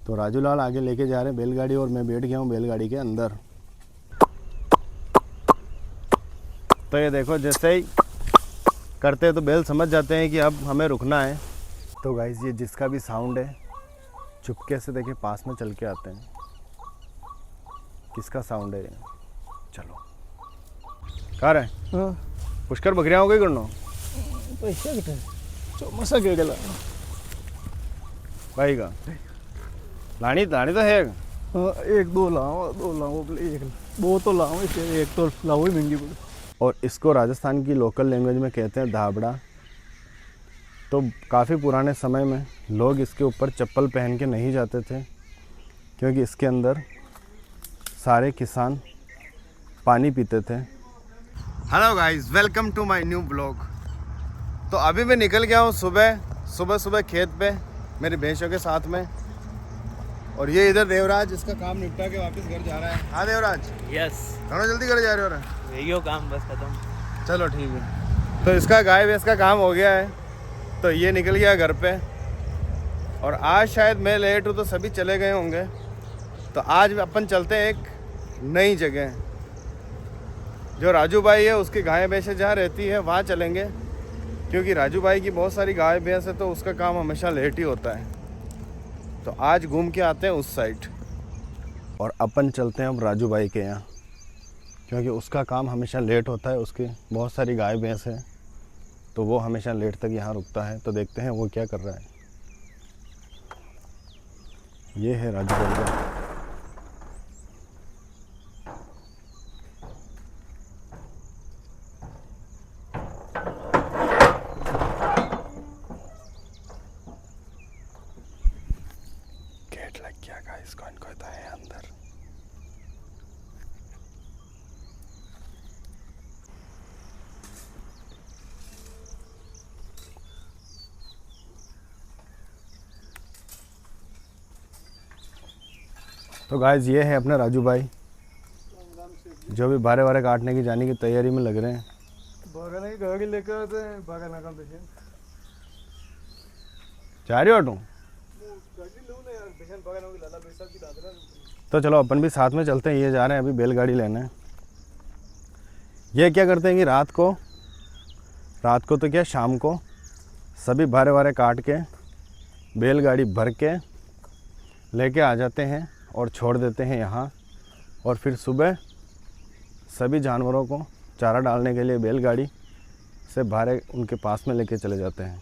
तो राजू लाल आगे लेके जा रहे हैं बैलगाड़ी और मैं बैठ गया हूँ बैलगाड़ी के अंदर। तो ये देखो जैसे ही करते हैं तो बैल समझ जाते हैं कि अब हमें रुकना है। तो गाइस ये जिसका भी साउंड है चुपके से देखिए पास में चल के आते हैं। किसका साउंड है ये? चलो कहाँ रहे? हाँ पुष्कर बकरियाँ हो गई करनो पैसा कितना चौमासा गेला भाई का लानी लानी तो है। हाँ एक दो लाओ बोले एक दो तो लाओ एक तो लाओ ही महंगी बोले। और इसको राजस्थान की लोकल लैंग्वेज में कहते हैं धाबड़ा। तो काफ़ी पुराने समय में लोग इसके ऊपर चप्पल पहन के नहीं जाते थे क्योंकि इसके अंदर सारे किसान पानी पीते थे। Hello guys, welcome to my new blog. तो अभी मैं निकल गया हूँ सुबह खेत पे मेरी भैंसों के साथ में। और ये इधर देवराज इसका काम निपटा के वापस घर जा रहा है। हाँ देवराज, यस घना जल्दी घर जा रहे हो रे? यही काम बस खत्म। चलो ठीक है। तो इसका गाय भैंस का काम हो गया है तो ये निकल गया घर पे। और आज शायद मैं लेट हूँ तो सभी चले गए होंगे। तो आज अपन चलते हैं एक नई जगह, जो राजू भाई है उसकी गाय भैंसें जहाँ रहती है वहाँ चलेंगे। क्योंकि राजू भाई की बहुत सारी गाय भैंस है तो उसका काम हमेशा लेट ही होता है। तो आज घूम के आते हैं उस साइड और अपन चलते हैं अब राजू भाई के यहाँ, क्योंकि उसका काम हमेशा लेट होता है। उसकी बहुत सारी गाय भैंस है तो वो हमेशा लेट तक यहाँ रुकता है। तो देखते हैं वो क्या कर रहा है। ये है राजू भाई का। गेट लग गया गाइस, कौन कोई है अंदर। तो गाइस ये है अपने राजू भाई जो भी बारे बारे काटने की जाने की तैयारी में लग रहे हैं। बागान की गाड़ी लेकर आते हैं बागान का बेचन जा रही हो ऑटो? तो चलो अपन भी साथ में चलते हैं। ये जा रहे हैं अभी बैलगाड़ी लेने। ये क्या करते हैं कि रात को तो क्या शाम को सभी बारे बारे काट के बैलगाड़ी भर के लेके आ जाते हैं और छोड़ देते हैं यहाँ। और फिर सुबह सभी जानवरों को चारा डालने के लिए बैलगाड़ी से बाहर उनके पास में लेके चले जाते हैं।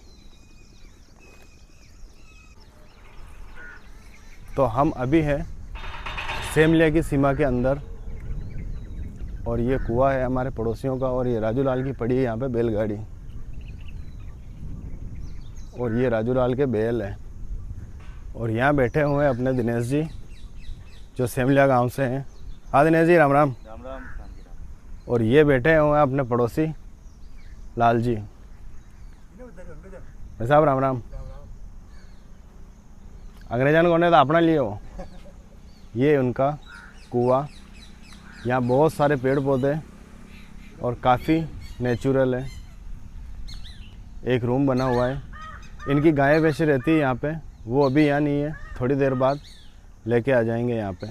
तो हम अभी हैं सेमलिया की सीमा के अंदर और ये कुआं है हमारे पड़ोसियों का। और ये राजू लाल की पड़ी है यहाँ पे बैलगाड़ी और ये राजू लाल के बैल है। और यहाँ बैठे हुए हैं अपने दिनेश जी जो सेमलिया गांव से हैं। हाँ दिनेश जी, राम राम। राम राम। और ये बैठे हुए हैं अपने पड़ोसी लाल जी। भाई साहब राम राम। अंग्रेजन को ने तो अपना लिए हो। ये उनका कुआं, यहाँ बहुत सारे पेड़ पौधे और काफ़ी नेचुरल है। एक रूम बना हुआ है। इनकी गायें भैंसें रहती है यहाँ पे, वो अभी यहाँ नहीं है, थोड़ी देर बाद लेके आ जाएंगे यहाँ पे।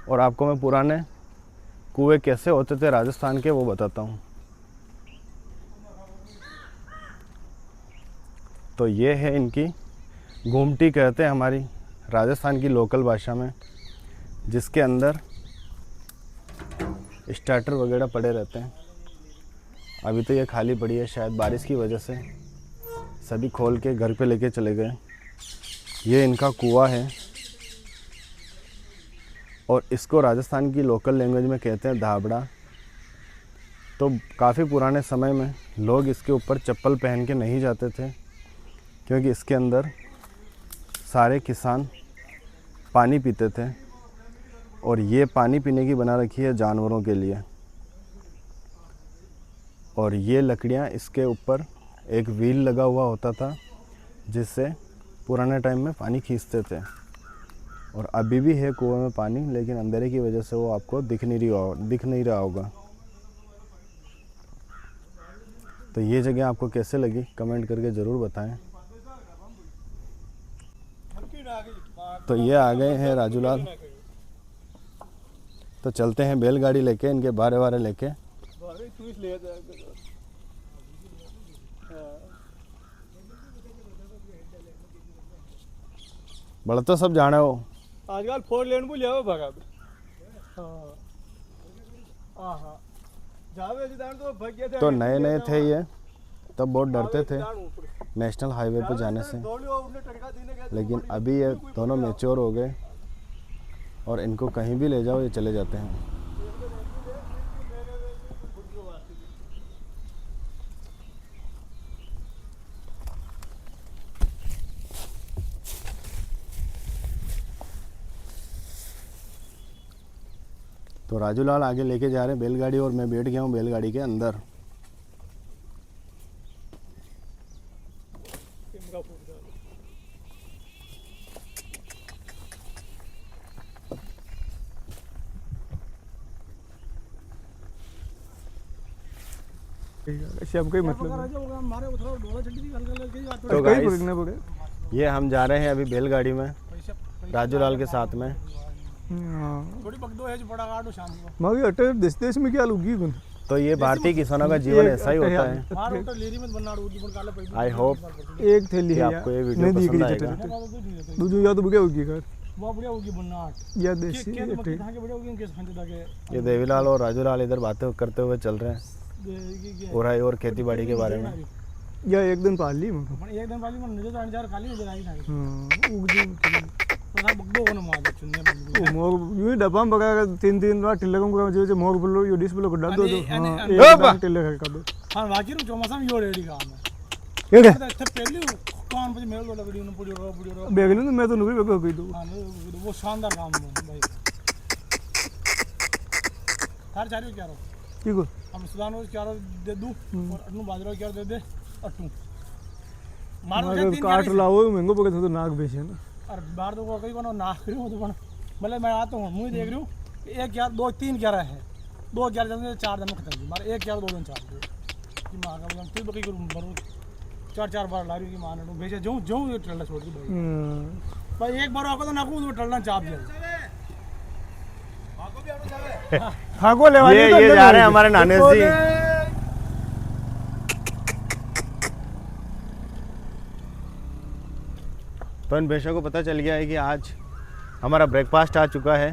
और आपको मैं पुराने कुएं कैसे होते थे राजस्थान के वो बताता हूँ। तो ये है इनकी घूमटी कहते हैं हमारी राजस्थान की लोकल भाषा में, जिसके अंदर स्टार्टर वगैरह पड़े रहते हैं। अभी तो ये खाली पड़ी है, शायद बारिश की वजह से सभी खोल के घर पे लेके चले गए। ये इनका कुआं है और इसको राजस्थान की लोकल लैंग्वेज में कहते हैं धाबड़ा। तो काफ़ी पुराने समय में लोग इसके ऊपर चप्पल पहन के नहीं जाते थे क्योंकि इसके अंदर सारे किसान पानी पीते थे। और ये पानी पीने की बना रखी है जानवरों के लिए। और ये लकड़ियाँ, इसके ऊपर एक व्हील लगा हुआ होता था जिससे पुराने टाइम में पानी खींचते थे। और अभी भी है कुएं में पानी, लेकिन अंधेरे की वजह से वो आपको दिख नहीं रहा होगा। तो ये जगह आपको कैसे लगी कमेंट करके ज़रूर बताएं। तो ये आ गए हैं राजूलाल। तो चलते हैं बैलगाड़ी लेके, इनके बारे वारे लेके। बड़ा तो सब जाना हो आजकल 4 लेन बोल जाओ भगा। तो नए नए थे ये, तब बहुत डरते थे नेशनल हाईवे पे जाने से, लेकिन अभी ये दोनों मैच्योर हो गए और इनको कहीं भी ले जाओ ये चले जाते हैं। तो राजूलाल आगे लेके जा रहे हैं बैलगाड़ी और मैं बैठ गया हूँ बैलगाड़ी के अंदर। सब कोई मतलब तो गाइस ये हम जा रहे हैं अभी बैलगाड़ी में राजूलाल के साथ में। मगर अटर देश देश में क्या लुगी गुन। तो ये भारतीय किसानों का जीवन ऐसा ही होता है। आई होप एक थैली कि है आपको ये वीडियो पसंद आएगा। दूजो या तो बुगे होगी कर वो बढ़िया होगी बनाट या देसी के मक्खी कहां के बढ़िया होगी केस फंदे दागे। ये देवीलाल और राजूलाल इधर बातें करते हुए चल रहे हैं उराई और खेती बाड़ी के बारे में। या एक दिन पाल ली मगर एक दिन वाली मन नजर आने जा खाली नजर आई था। उग जी तो सब बगदो होने मार चुन्ने में मोग यू डब्बा में बगा 3 बार टिल्ले को जो मोग बोलो यो डिस बोलो गड्ढा दो एक टिल्ले कर दो। हां बाकी रो चोमसा में यो रेडी काम है ये तो पहले कौन पे मेल वाला वीडियो न पूरी रो बेगलू मैं तो नहीं बेगो कोई दो। हां वो शानदार काम है भाई। थार चारियो क्या रो ठीक हो हम सुदान रोज क्या रो दे दूं और अनु बाजरा क्या दे दे अटू मारो काट लाओ महंगो पके तो नाक बेचे ना और बाहर तो कोई बनो नाक रही हो तो बनो भले मैं आता हूं मुझे देख रही हूं एक यार 2 3 11 है 2 11 दिन 4 दिन खत्म मार एक यार 2 दिन 4 की मां का मतलब तू बकी करूं बरो 4 बार ला रही की मां ने भेजे जो जो ये टल्ला छोड़ दी भाई एक बार आको तो नाकू तो टल्ला चाप जाए भागो भी आनो जावे हां को ले वाली ये जा रहे हैं हमारे नानेश जी। तो इन भैंसों को पता चल गया है कि आज हमारा ब्रेकफास्ट आ चुका है।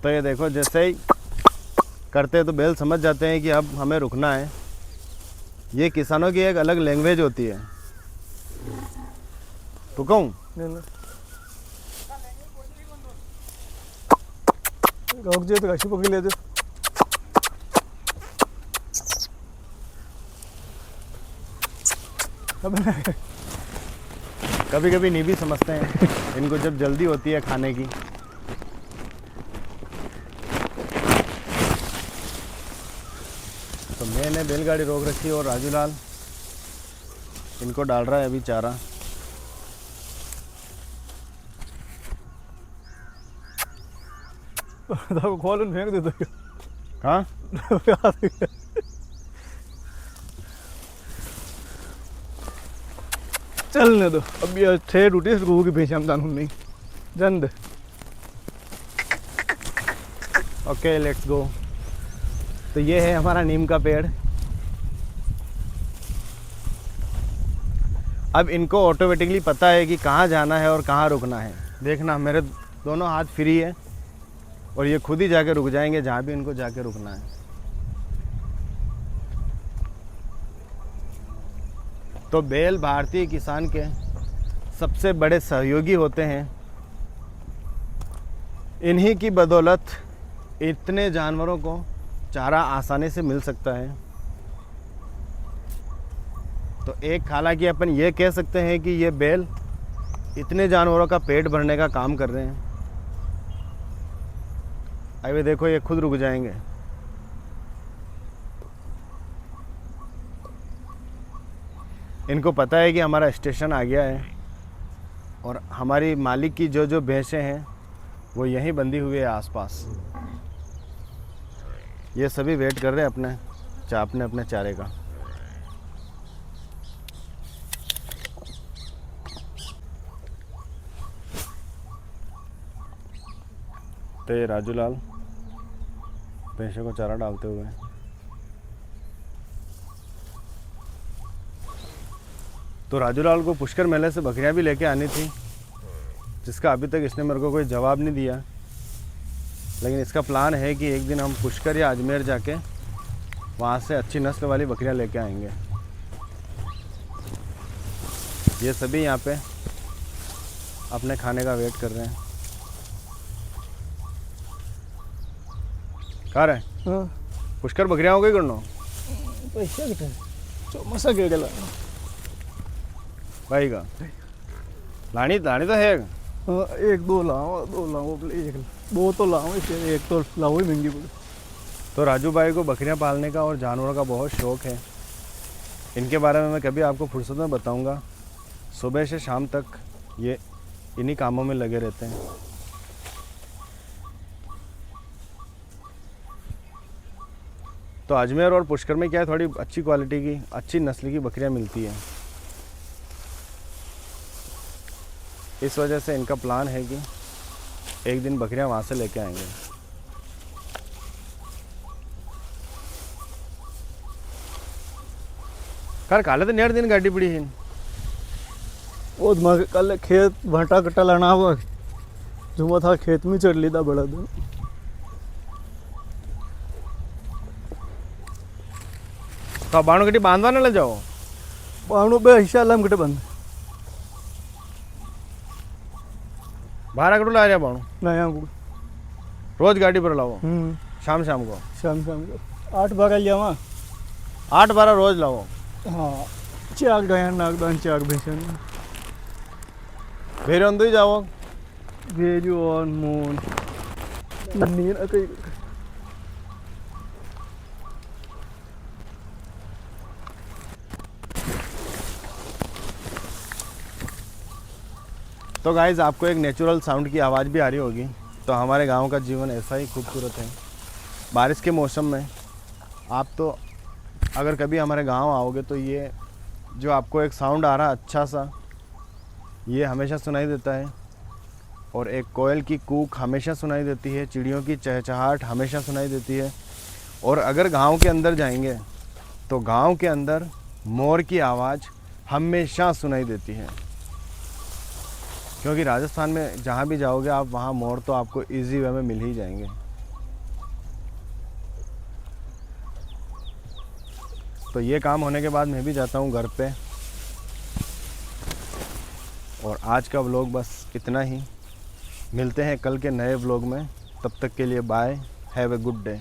तो ये देखो जैसे ही करते हैं तो बैल समझ जाते हैं कि अब हमें रुकना है। ये किसानों की एक अलग लैंग्वेज होती है। रुकाऊं? रोक जे तो काशी पकड़ ले दे। कभी कभी नहीं भी समझते हैं इनको जब जल्दी होती है खाने की। तो मैंने बैलगाड़ी रोक रखी और राजूलाल इनको डाल रहा है अभी चारा। तो खोल फेंक दे दो। हाँ चलने दो अब ये थे रोटी को की भेज हम जानू नहीं जन दे। Okay let's go. तो ये है हमारा नीम का पेड़। अब इनको ऑटोमेटिकली पता है कि कहाँ जाना है और कहाँ रुकना है। देखना मेरे दोनों हाथ फ्री है और ये खुद ही जाके रुक जाएंगे जहाँ भी इनको जाके रुकना है। तो बैल भारतीय किसान के सबसे बड़े सहयोगी होते हैं। इन्हीं की बदौलत इतने जानवरों को चारा आसानी से मिल सकता है। तो एक हालांकि अपन ये कह सकते हैं कि ये बैल इतने जानवरों का पेट भरने का काम कर रहे हैं। अभी देखो ये खुद रुक जाएंगे। इनको पता है कि हमारा स्टेशन आ गया है और हमारी मालिक की जो जो भैंसें हैं वो यहीं बंधी हुई है आसपास। ये सभी वेट कर रहे हैं अपने चापने अपने चारे का। तो ये राजू लाल भैंसों को चारा डालते हुए। तो राजू लाल को पुष्कर मेले से बकरियां भी लेके आनी थी, जिसका अभी तक इसने मेरे को कोई जवाब नहीं दिया। लेकिन इसका प्लान है कि एक दिन हम पुष्कर या अजमेर जाके वहाँ से अच्छी नस्ल वाली बकरियां लेके आएंगे। ये सभी यहाँ पे अपने खाने का वेट कर रहे हैं। कहाँ रहे हाँ पुष्कर बकरियां हो गई करनो पैसा कितना चौमासा के गला भाई का लानी लानी तो है। हाँ एक दो लाओ बोले एक दो तो लाओ, इसे एक तो लाओ ही महंगी बोले। तो राजू भाई को बकरियां पालने का और जानवरों का बहुत शौक़ है। इनके बारे में मैं कभी आपको फुर्सत में बताऊंगा। सुबह से शाम तक ये इन्हीं कामों में लगे रहते हैं। तो अजमेर और पुष्कर में क्या है, थोड़ी अच्छी क्वालिटी की अच्छी नस्ल की बकरियां मिलती हैं। इस वजह से इनका प्लान है कि एक दिन बकरियां वहाँ से लेके आएंगे। कर काले तो नेड़ दिन गाड़ी पड़ी है। वो कल खेत भाटा कट्टा लाना हुआ जुमा था, खेत में चढ़ लीदा बड़ा दिन। तो बाणु गड्डी बांधवा ना ले जाओ। बावणु बे हिस्सा लम कटे बंद बारह कटू ला रहा बाणु नया को रोज गाड़ी पर लाओ। शाम शाम को शाम को 8-12 लिया 8-12 रोज लाओ। हाँ चाक गाय नागदान चाक भैंसन भेरे अंदर ही जाओ। भेजो और मोन नन्नी ना कहीं। तो गाइज़ आपको एक नेचुरल साउंड की आवाज़ भी आ रही होगी। तो हमारे गांव का जीवन ऐसा ही खूबसूरत है। बारिश के मौसम में आप तो अगर कभी हमारे गांव आओगे तो ये जो आपको एक साउंड आ रहा अच्छा सा, ये हमेशा सुनाई देता है। और एक कोयल की कूक हमेशा सुनाई देती है, चिड़ियों की चहचहाहट हमेशा सुनाई देती है। और अगर गांव के अंदर जाएंगे तो गांव के अंदर मोर की आवाज़ हमेशा सुनाई देती है। क्योंकि राजस्थान में जहाँ भी जाओगे आप, वहाँ मोर तो आपको इजी वे में मिल ही जाएंगे। तो ये काम होने के बाद मैं भी जाता हूँ घर पे। और आज का व्लॉग बस इतना ही। मिलते हैं कल के नए व्लॉग में। तब तक के लिए bye, have a good day.